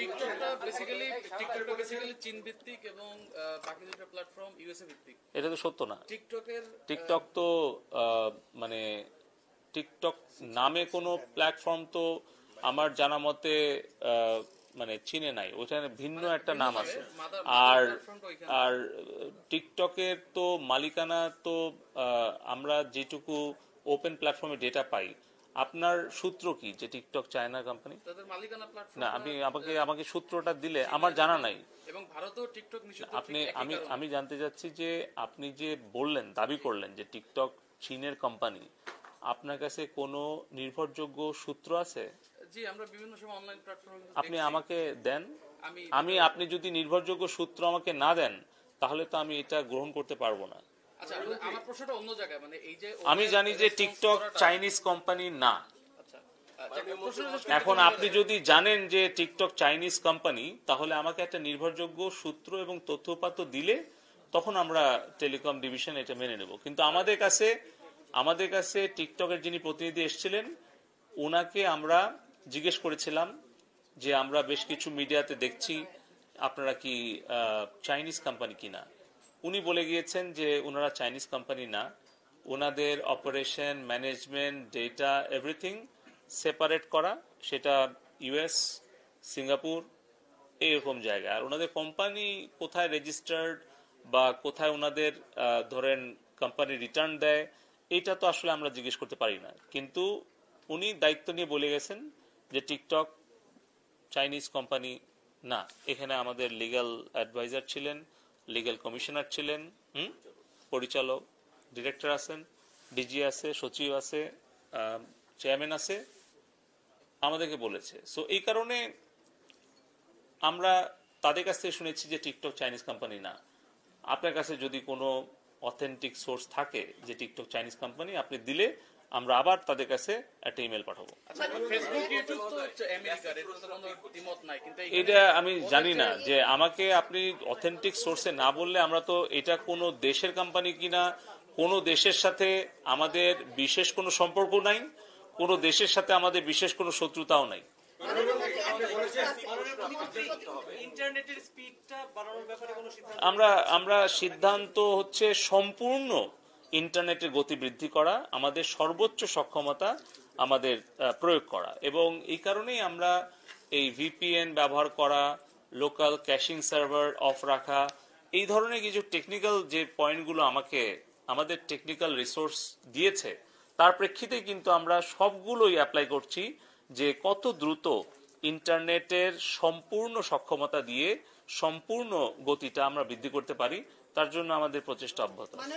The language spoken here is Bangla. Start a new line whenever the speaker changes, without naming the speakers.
টিকটকটা বেসিক্যালি চীন ভিত্তিক এবং বাকি দুটো প্ল্যাটফর্ম ইউএসএ ভিত্তিক।
এটা তো সত্য না। টিকটক তো মানে টিকটক নামে কোনো প্ল্যাটফর্ম তো আমার জানা মতে মানে চীনে নাই, ওখানে ভিন্ন একটা নাম আছে। আর আর টিকটকের তো মালিকানা তো আমরা যেটুকু ওপেন প্ল্যাটফর্মে ডেটা পাই, আপনার সূত্র কি যে টিকটক চায়না কোম্পানি? না, আমাকে সূত্রটা দিলে, আমার জানা নাই।
এবং ভারতেও টিকটক নিষিদ্ধ।
আমি জানতে চাচ্ছি যে আপনি যে বললেন, দাবি করলেন যে টিকটক চীনের কোম্পানি, আপনার কাছে কোনো নির্ভরযোগ্য সূত্র আছে?
জি, আমরা বিভিন্ন সময় অনলাইন প্ল্যাটফর্মে
আপনি আমাকে দেন। আপনি যদি নির্ভরযোগ্য সূত্র আমাকে না দেন তাহলে তো আমি এটা গ্রহণ করতে পারবো না।
আচ্ছা, আমার প্রশ্নটা অন্য জায়গায়, মানে এই যে
আমি জানি যে টিকটক চাইনিজ কোম্পানি না। এখন আপনি যদি জানেন যে টিকটক চাইনিজ কোম্পানি, তাহলে আমাকে একটা নির্ভরযোগ্য সূত্র এবং তথ্যপাত্র দিলে তখন আমরা টেলিকম ডিভিশন এটা মেনে নেব। কিন্তু আমাদের কাছে টিকটকের যিনি প্রতিনিধি এসেছিলেন, ওনাকে আমরা জিজ্ঞেস করেছিলাম যে আমরা বেশ কিছু মিডিয়াতে দেখছি আপনারা কি চাইনিজ কোম্পানি কিনা। উনি বলে গিয়েছেন যে ওনারা চাইনিজ কোম্পানি না, ওনাদের operation, management, data, everything separate করা, সেটা ইউএস, সিঙ্গাপুর এইরকম জায়গায়। আর ওনাদের কোম্পানি কোথায় রেজিস্টার্ড বা কোথায় ওনাদের ধরেন কোম্পানি রিটার্ন দেয়, এটা তো আসলে আমরা জিজ্ঞেস করতে পারি না। কিন্তু উনি দায়িত্ব নিয়ে বলে গেছেন যে টিকটক চাইনিজ কোম্পানি না। এখানে আমাদের লিগ্যাল অ্যাডভাইজার ছিলেন, লিগ্যাল কমিশনার ছিলেন, পরিচালক, ডিরেক্টর আছেন, ডিজি আছে, সচিব আছে, চেয়ারম্যান আছে, আমাদেরকে বলেছে। সো এই কারণে আমরা তাদের কাছ থেকে শুনেছি যে টিকটক চাইনিজ কোম্পানি না। আপনার কাছে যদি কোনো অথেন্টিক সোর্স থাকে যে টিকটক চাইনিজ কোম্পানি, আপনি দিলে আমরা আবার তাদের কাছে একটা ইমেল পাঠাবো। এটা আমি জানি না, যে আমাকে আপনি অথেন্টিক সোর্সে না বললে আমরা তো এটা কোনো দেশের কোম্পানি কিনা, কোনো দেশের সাথে আমাদের বিশেষ কোনো সম্পর্ক নাই, কোনো দেশের সাথে আমাদের বিশেষ কোনো শত্রুতাও নাই। আমরা সিদ্ধান্ত হচ্ছে সম্পূর্ণ ইন্টারনেটের গতি বৃদ্ধি করা, আমাদের সর্বোচ্চ সক্ষমতা আমাদের প্রয়োগ করা। এবং এই কারণেই আমরা এই ভিপিএন ব্যবহার করা, লোকাল ক্যাশিং সার্ভার অফ রাখা, এই ধরনের কিছু টেকনিক্যাল যে পয়েন্টগুলো আমাদের টেকনিক্যাল রিসোর্স দিয়েছে, তার প্রেক্ষিতে কিন্তু আমরা সবগুলোই অ্যাপ্লাই করছি যে কত দ্রুত ইন্টারনেটের সম্পূর্ণ সক্ষমতা দিয়ে সম্পূর্ণ গতিটা আমরা বৃদ্ধি করতে পারি। তার জন্য আমাদের প্রচেষ্টা অব্যাহত আছে।